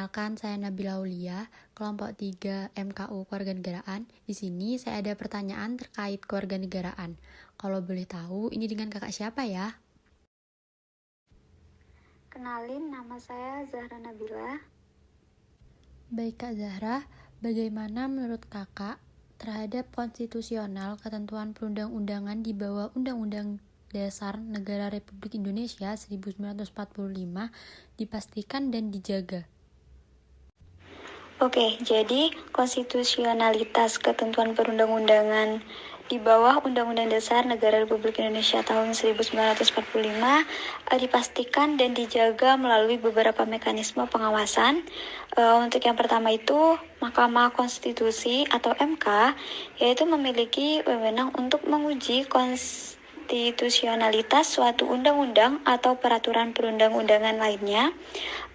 Perkenalkan, saya Nabila Aulia, kelompok 3 MKU Kewarganegaraan. Di sini saya ada pertanyaan terkait kewarganegaraan. Kalau boleh tahu, ini dengan kakak siapa ya? Kenalin, nama saya Zahra Nabila. Baik Kak Zahra, bagaimana menurut kakak terhadap konstitusional ketentuan perundang-undangan di bawah Undang-Undang Dasar Negara Republik Indonesia 1945 dipastikan dan dijaga? Oke, jadi konstitusionalitas ketentuan perundang-undangan di bawah Undang-Undang Dasar Negara Republik Indonesia tahun 1945 dipastikan dan dijaga melalui beberapa mekanisme pengawasan. Untuk yang pertama itu, Mahkamah Konstitusi atau MK, yaitu memiliki wewenang untuk menguji konstitusionalitas suatu undang-undang atau peraturan perundang-undangan lainnya.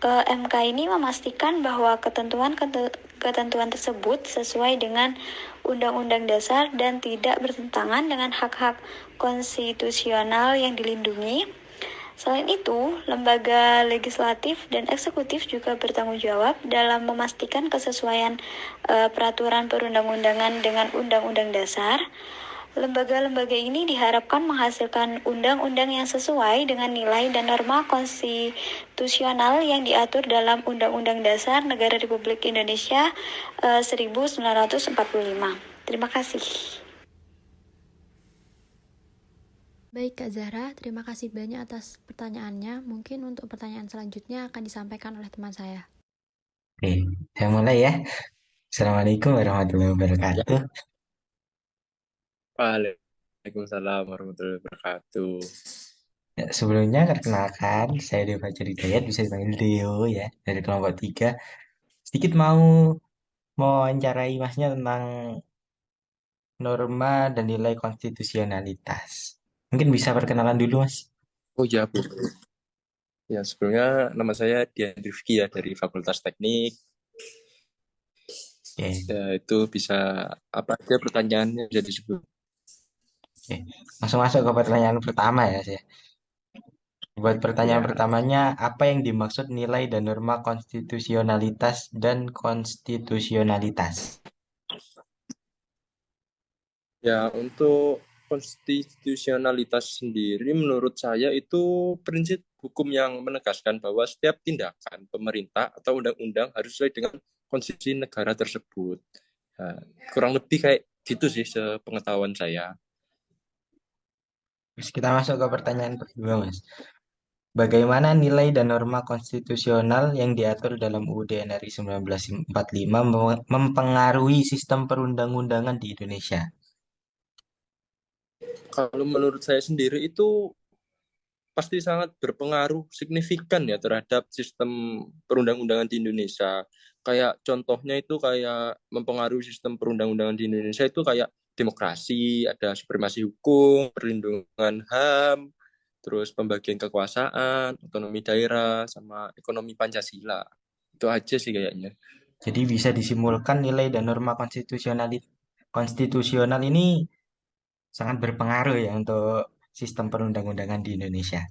MK ini memastikan bahwa ketentuan tersebut sesuai dengan Undang-Undang Dasar dan tidak bertentangan dengan hak-hak konstitusional yang dilindungi. Selain itu, lembaga legislatif dan eksekutif juga bertanggung jawab dalam memastikan kesesuaian peraturan perundang-undangan dengan Undang-Undang Dasar. Lembaga-lembaga ini diharapkan menghasilkan undang-undang yang sesuai dengan nilai dan norma konstitusional yang diatur dalam Undang-Undang Dasar Negara Republik Indonesia 1945. Terima kasih. Baik Kak Zahra, terima kasih banyak atas pertanyaannya. Mungkin untuk pertanyaan selanjutnya akan disampaikan oleh teman saya. Oke, saya mulai ya. Assalamualaikum warahmatullahi Ya, wabarakatuh. Waalaikumsalam warahmatullahi wabarakatuh. Ya, sebelumnya perkenalkan, saya Deva Hidayat, bisa dipanggil Deo ya, dari kelompok 3. Sedikit mau wawancarai masnya tentang norma dan nilai konstitusionalitas. Mungkin bisa perkenalan dulu, Mas. Oh ya, Bu. Ya, sebelumnya nama saya Dian Rifki ya dari Fakultas Teknik. Oke, Ya, itu bisa apa aja pertanyaannya bisa disebut. oke. Langsung masuk ke pertanyaan pertama ya, saya. Buat pertanyaan Ya, pertamanya, apa yang dimaksud nilai dan norma konstitusionalitas dan konstitusionalitas? ya untuk konstitusionalitas sendiri menurut saya itu prinsip hukum yang menegaskan bahwa setiap tindakan pemerintah atau undang-undang harus sesuai dengan konstitusi negara tersebut. Nah, kurang lebih kayak gitu sih sepengetahuan saya. Terus kita masuk ke pertanyaan kedua, Mas. Bagaimana nilai dan norma konstitusional yang diatur dalam UUD NRI 1945 mempengaruhi sistem perundang-undangan di Indonesia? Kalau menurut saya sendiri itu pasti sangat berpengaruh signifikan ya terhadap sistem perundang-undangan di Indonesia. Kayak contohnya itu kayak mempengaruhi sistem perundang-undangan di Indonesia itu kayak demokrasi, ada supremasi hukum, perlindungan HAM, terus pembagian kekuasaan, otonomi daerah, sama ekonomi Pancasila. Itu aja sih kayaknya. Jadi bisa disimulkan nilai dan norma konstitusional ini sangat berpengaruh ya untuk sistem perundang-undangan di Indonesia.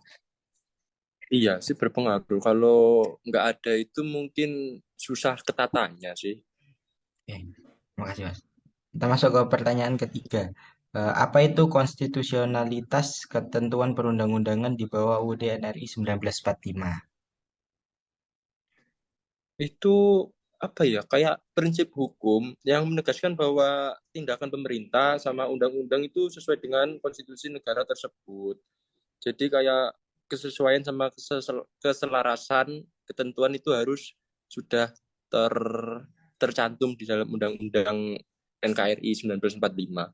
Iya sih berpengaruh. Kalau nggak ada itu mungkin susah ketatanya sih. Oke, terima kasih, Mas. Kita masuk ke pertanyaan ketiga. Apa itu konstitusionalitas ketentuan perundang-undangan di bawah UUD NRI 1945? Itu apa ya kayak prinsip hukum yang menegaskan bahwa tindakan pemerintah sama undang-undang itu sesuai dengan konstitusi negara tersebut. Jadi kayak kesesuaian sama keselarasan ketentuan itu harus sudah ter tercantum di dalam undang-undang NKRI 1945.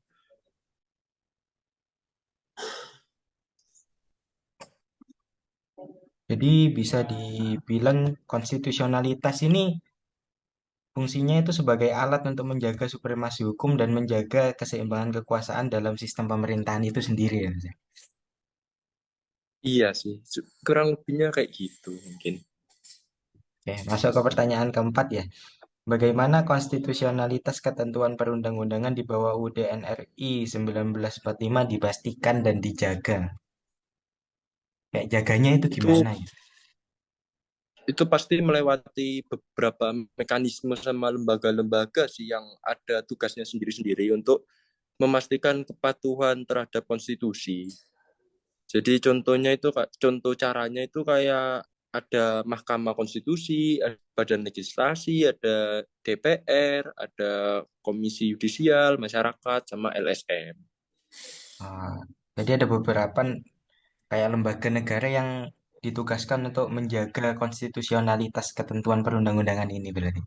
Jadi bisa dibilang konstitusionalitas ini fungsinya itu sebagai alat untuk menjaga supremasi hukum dan menjaga keseimbangan kekuasaan dalam sistem pemerintahan itu sendiri ya, Mas, ya. Iya sih, kurang lebihnya kayak gitu mungkin. Oke, masuk ke pertanyaan keempat ya. Bagaimana konstitusionalitas ketentuan perundang-undangan di bawah UUD NRI 1945 dipastikan dan dijaga? Kayak jaganya itu Itu gimana ya? itu pasti melewati beberapa mekanisme sama lembaga-lembaga sih yang ada tugasnya sendiri-sendiri untuk memastikan kepatuhan terhadap konstitusi. Jadi contoh caranya itu kayak ada Mahkamah Konstitusi, ada Badan Legislasi, ada DPR, ada Komisi Yudisial, Masyarakat, sama LSM. Ah, jadi ada beberapa kayak lembaga negara yang ditugaskan untuk menjaga konstitusionalitas ketentuan perundang-undangan ini berarti.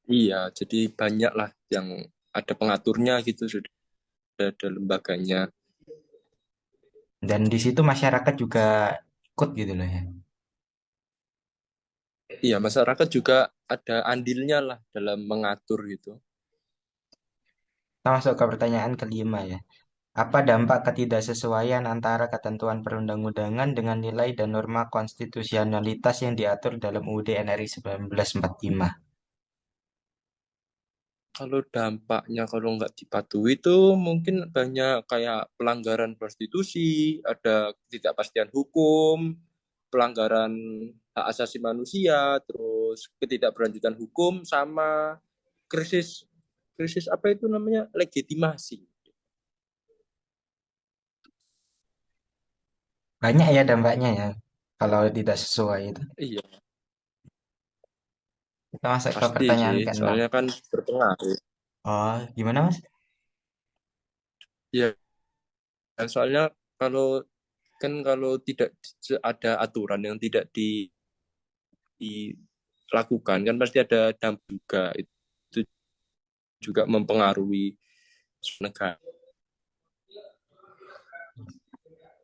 Iya, jadi banyak lah yang ada pengaturnya gitu, sudah ada lembaganya. Dan di situ masyarakat juga ikut gitu loh ya. Iya, masyarakat juga ada andilnya lah dalam mengatur gitu. Kita masuk ke pertanyaan kelima ya. Apa dampak ketidaksesuaian antara ketentuan perundang-undangan dengan nilai dan norma konstitusionalitas yang diatur dalam UUD NRI 1945? Kalau dampaknya kalau nggak dipatuhi itu mungkin banyak kayak pelanggaran konstitusi, ada ketidakpastian hukum, pelanggaran hak asasi manusia, terus ketidakberlanjutan hukum sama krisis krisis apa itu namanya legitimasi. Banyak ya dampaknya ya, kalau tidak sesuai itu. Iya, Kita masuk ke pasti sih, pertanyaan keenam. soalnya kan berpengaruh. Oh, gimana Mas? Iya, soalnya kalau kalau tidak ada aturan yang tidak dilakukan kan pasti ada dampak juga, itu juga mempengaruhi negara.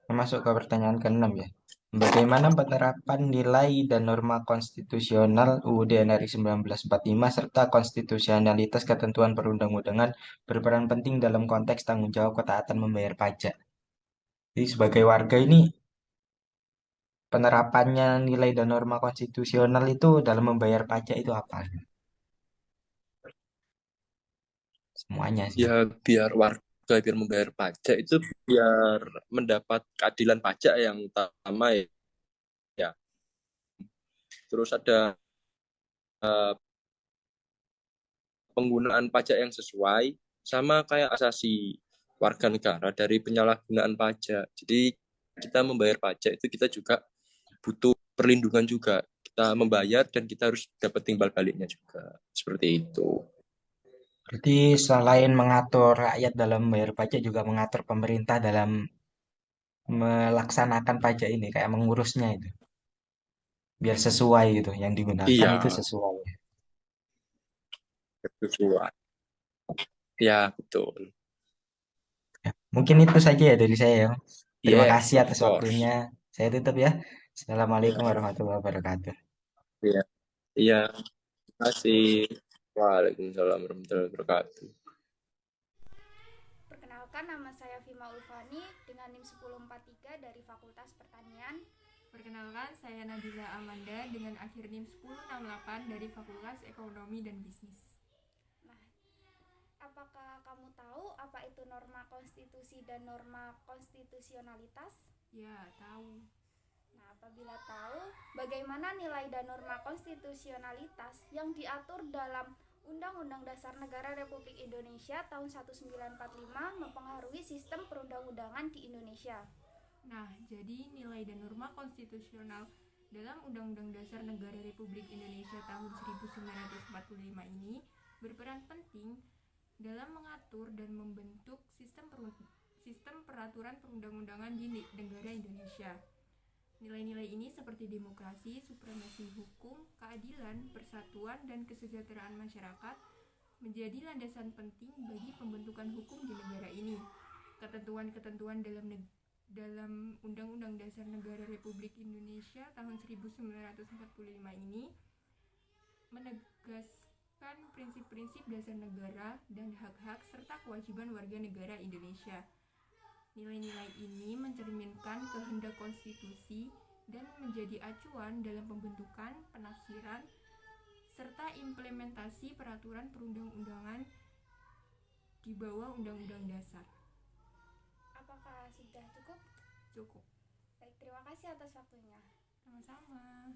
Kita masuk ke pertanyaan keenam ya. Bagaimana penerapan nilai dan norma konstitusional UUD NRI 1945 serta konstitusionalitas ketentuan perundang-undangan berperan penting dalam konteks tanggung jawab ketaatan membayar pajak? Jadi sebagai warga ini penerapannya nilai dan norma konstitusional itu dalam membayar pajak itu apa? Semuanya sih. Ya biar warga biar membayar pajak itu biar mendapat keadilan pajak yang utama ya. Terus ada uh, penggunaan pajak yang sesuai sama kayak asasi warga negara dari penyalahgunaan pajak. Jadi kita membayar pajak itu kita juga butuh perlindungan juga. Kita membayar dan kita harus dapat timbal baliknya juga. Seperti itu. Berarti selain mengatur rakyat dalam membayar pajak juga mengatur pemerintah dalam melaksanakan pajak ini kayak mengurusnya itu biar sesuai gitu yang digunakan itu Iya, sesuai. sesuai. Ya, betul. Ya, mungkin itu saja ya dari saya ya. Terima Yes, kasih of atas course. waktunya. Saya tutup ya. Assalamualaikum Ya, warahmatullahi wabarakatuh. iya. Iya, terima kasih. Waalaikumsalam warahmatullahi wabarakatuh. Perkenalkan, nama saya Vima Ulfani dengan NIM 1043 dari Fakultas Pertanian. Perkenalkan, saya Nabila Amanda dengan akhir NIM 1068 dari Fakultas Ekonomi dan Bisnis. Nah, apakah kamu tahu apa itu norma konstitusi dan norma konstitusionalitas? Ya, tahu. Nah, apabila tahu, bagaimana nilai dan norma konstitusionalitas yang diatur dalam Undang-Undang Dasar Negara Republik Indonesia tahun 1945 mempengaruhi sistem perundang-undangan di Indonesia? Nah, jadi nilai dan norma konstitusional dalam Undang-Undang Dasar Negara Republik Indonesia tahun 1945 ini berperan penting dalam mengatur dan membentuk sistem peraturan perundang-undangan di negara Indonesia. Nilai-nilai ini seperti demokrasi, supremasi hukum, keadilan, persatuan, dan kesejahteraan masyarakat menjadi landasan penting bagi pembentukan hukum di negara ini. Ketentuan-ketentuan dalam Undang-Undang Dasar Negara Republik Indonesia tahun 1945 ini menegaskan prinsip-prinsip dasar negara dan hak-hak serta kewajiban warga negara Indonesia. Nilai-nilai ini mencerminkan kehendak konstitusi dan menjadi acuan dalam pembentukan, penafsiran, serta implementasi peraturan perundang-undangan di bawah Undang-Undang Dasar. Apakah sudah cukup? Cukup. Baik, terima kasih atas waktunya. Sama-sama.